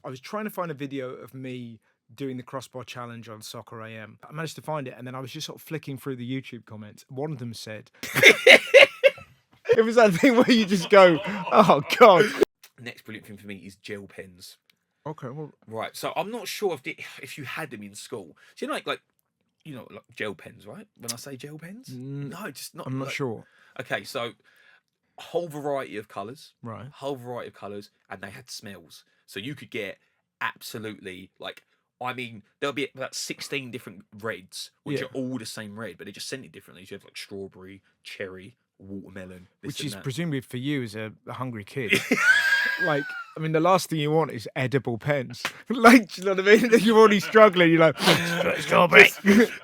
I was trying to find a video of me doing the crossbar challenge on Soccer AM. I managed to find it, and then I was just sort of flicking through the YouTube comments. One of them said, it was that thing where you just go, oh, God. Next brilliant thing for me is gel pens. Okay, well, Right, so I'm not sure if you had them in school. So like gel pens, right? When I say gel pens, no, just not. I'm not sure. Okay, so a whole variety of colours, Right. and they had smells. So you could get absolutely there'll be about 16 different reds, which are all the same red, but they just sent it differently. So you have like strawberry, cherry, watermelon, Which and is that. presumably for you as a hungry kid. Like, I mean, the last thing you want is edible pens. Like, do you know what I mean? You're already struggling. You're like, strawberry.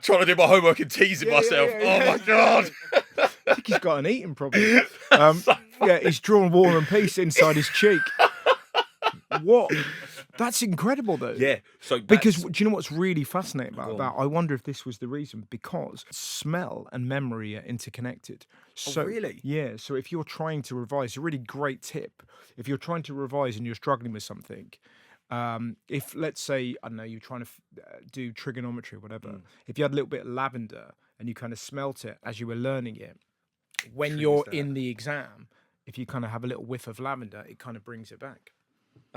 Trying to do my homework and teasing myself. Oh my God. I think he's got an eating problem. Yeah, he's drawn War and Peace inside his cheek. What? That's incredible, though. Yeah. So because do you know what's really fascinating about that? I wonder if this was the reason. Because smell and memory are interconnected. So, really? Yeah. So if you're trying to revise, a really great tip. If you're trying to revise and you're struggling with something, if let's say I don't know you're trying to do trigonometry or whatever, if you had a little bit of lavender and you kind of smelt it as you were learning it, when you're in the exam, if you kind of have a little whiff of lavender, it kind of brings it back.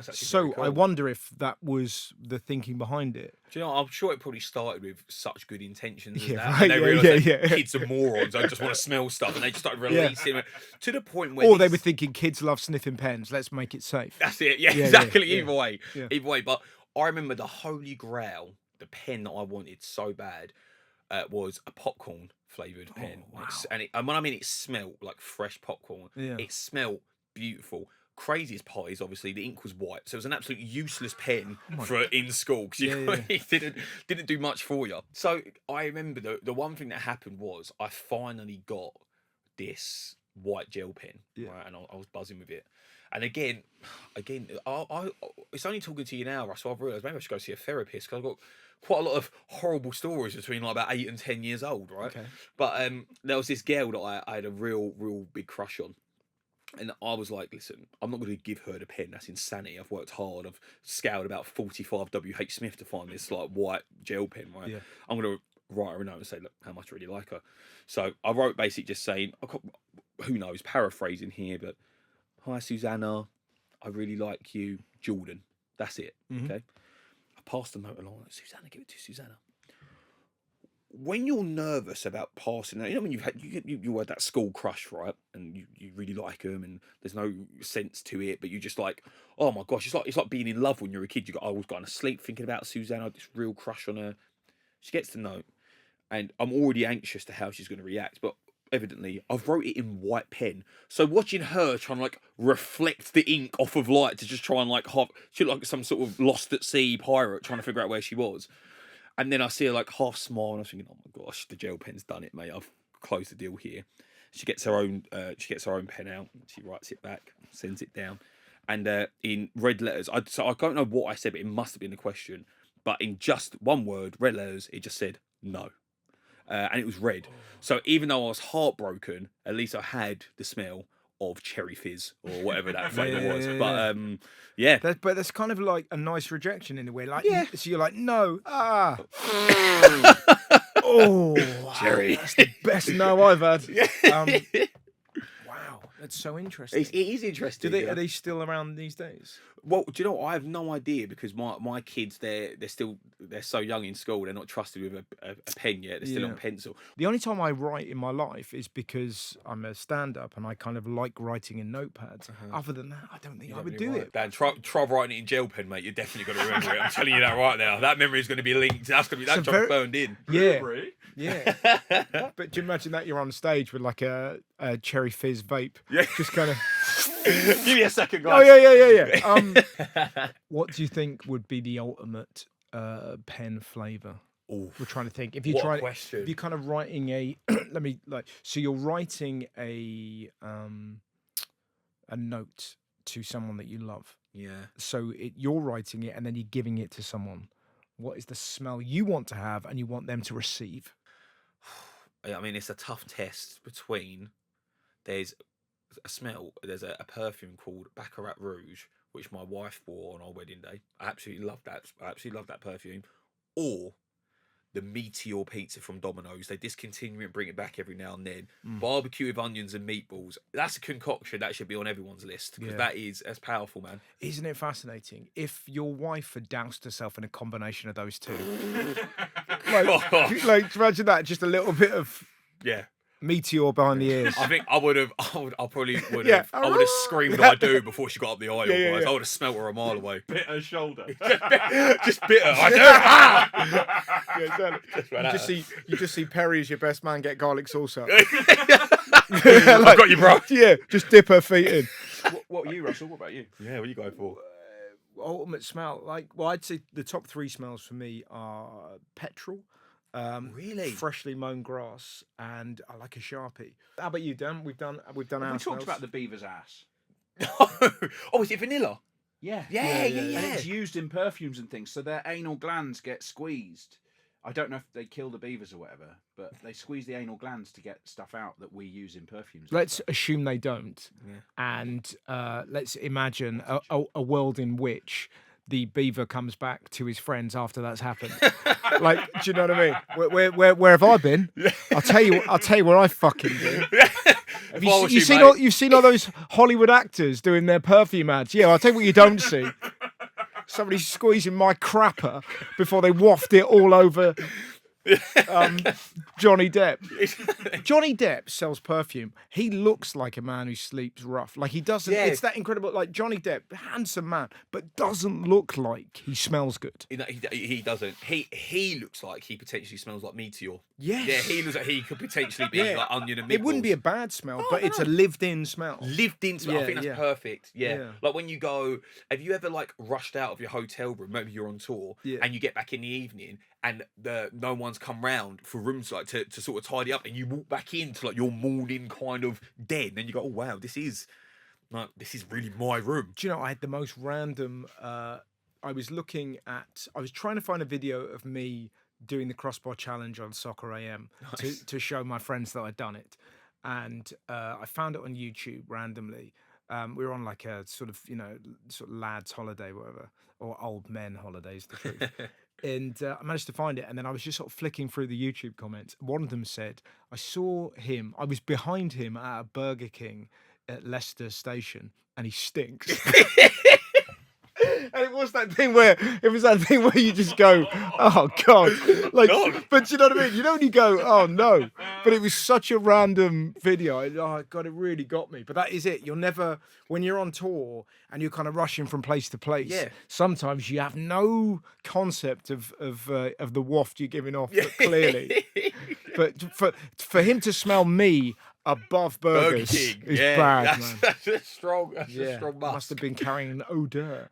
So cool. I wonder if that was the thinking behind it. Do you know? I'm sure it probably started with such good intentions as that. Right, and they realised kids are morons. I just want to smell stuff, and they just started releasing it to the point where. Or they were thinking kids love sniffing pens. Let's make it safe. That's it. Yeah, exactly. Either way. But I remember the holy grail, the pen that I wanted so bad, was a popcorn flavoured pen. Wow. And when I mean it smelled like fresh popcorn, it smelled beautiful. Craziest part is obviously the ink was white, so it was an absolutely useless pen for in school because it didn't do much for you. So I remember the one thing that happened was I finally got this white gel pen, right, and I was buzzing with it. And again, I it's only talking to you now, Russell. I've realised maybe I should go see a therapist because I've got quite a lot of horrible stories between like about 8 and 10 years old, right? Okay. But there was this girl that I had a real big crush on. And I was like, listen, I'm not going to give her the pen. That's insanity. I've worked hard. I've scoured about 45 WH Smith to find this like white gel pen, right? Yeah. I'm going to write her a note and say, look, how much I really like her. So I wrote basically just saying, who knows, paraphrasing here, but hi, Susanna. I really like you. Jordan. That's it. Okay. I passed the note along. Susanna, give it to Susanna. When you're nervous about passing that, you know when you had that school crush, right, and you really like them, and there's no sense to it, but you just like, oh my gosh, it's like being in love when you're a kid. I was going to sleep thinking about Susanna, this real crush on her. She gets the note, and I'm already anxious to how she's going to react, but evidently I've wrote it in white pen. So watching her trying to like reflect the ink off of light to just try and like she looked like some sort of lost at sea pirate trying to figure out where she was. And then I see her like half smile, and I was thinking, "Oh my gosh, the gel pen's done it, mate. I've closed the deal here." She gets her own pen out. She writes it back, sends it down, and in red letters. So I don't know what I said, but it must have been the question. But in just one word, red letters, it just said no, and it was red. So even though I was heartbroken, at least I had the smell of cherry fizz or whatever that flavour was. But but that's kind of like a nice rejection in a way. Like, so you're like, no, cherry. That's the best no I've had. Wow, that's so interesting. It is interesting. Are they still around these days? Well, do you know what? I have no idea because my kids they're so young in school, they're not trusted with a pen yet. They're still on pencil. The only time I write in my life is because I'm a stand-up and I kind of like writing in notepads. Other than that, I don't think I would do it. Dan, try writing it in gel pen, mate. You're definitely going to remember it. I'm telling you that right now. That memory is going to be linked. That's going to be burned in. Yeah. But do you imagine that you're on stage with like a cherry fizz vape? Yeah. Just kind of. Give me a second, guys. Oh yeah. What do you think would be the ultimate pen flavour? We're trying to think. If you're kind of writing a, so you're writing a note to someone that you love. Yeah. So you're writing it and then you're giving it to someone. What is the smell you want to have and you want them to receive? I mean, it's a tough test between. There's a perfume called Baccarat Rouge, which my wife wore on our wedding day. I absolutely love that. I absolutely love that perfume. Or the Meteor pizza from Domino's. They discontinue it and bring it back every now and then. Barbecue with onions and meatballs. That's a concoction that should be on everyone's list, because that's powerful, man. Isn't it fascinating? If your wife had doused herself in a combination of those two, like imagine that, just a little bit of Meteor behind the ears. I think I probably would have. I would have screamed I do before she got up the aisle. I would have smelt her a mile away. Bit her shoulder. Just bit her. I do. You just see Perry as your best man get garlic sauce up. I've got you, bro. Yeah, just dip her feet in. What are you, Russell? What about you? Yeah, what are you going for? Ultimate smell, I'd say the top 3 smells for me are petrol. Really? Freshly mown grass, and I like a Sharpie. How about you, Dan? We've done our We smells. talked about the beaver's ass. Oh, is it vanilla? Yeah. Yeah. And it's used in perfumes and things, so their anal glands get squeezed. I don't know if they kill the beavers or whatever, but they squeeze the anal glands to get stuff out that we use in perfumes. Let's assume they don't, and let's imagine a world in which the beaver comes back to his friends after that's happened. Like, do you know what I mean? Where have I been? I'll tell you where I fucking been. Have you've seen all those Hollywood actors doing their perfume ads? Yeah, I'll tell you what you don't see. Somebody squeezing my crapper before they waft it all over Johnny Depp. Johnny Depp sells perfume. He looks like a man who sleeps rough. Like, he doesn't. Yeah. It's that incredible. Like, Johnny Depp, handsome man, but doesn't look like he smells good. He doesn't. He looks like he potentially smells like Meteor. Yes. Yeah, he looks like he could potentially be like onion and meatballs. It wouldn't be a bad smell, but it's a lived-in smell. Lived-in smell. I think that's perfect. Yeah. Like when you go, have you ever like rushed out of your hotel room? Maybe you're on tour and you get back in the evening and no one's come round for rooms like to sort of tidy up, and you walk back into like your morning kind of den, and you go, oh wow, this is really my room. Do you know, I had the most random. I was trying to find a video of me doing the crossbar challenge on Soccer AM to show my friends that I'd done it, and I found it on YouTube randomly. We were on like a sort of lads holiday, whatever, or old men holidays, the truth. And I managed to find it, and then I was just sort of flicking through the YouTube comments. One of them said, I was behind him at a Burger King at Leicester Station, and he stinks. And it was that thing where you just go, oh God, like, but you know what I mean? You know when you go, oh no, but it was such a random video. God, it really got me. But that is it. You're never, when you're on tour and you're kind of rushing from place to place. Yeah. Sometimes you have no concept of the waft you're giving off, but clearly. But for him to smell me above burgers is bad, man. That's a strong mark. Must have been carrying an odour.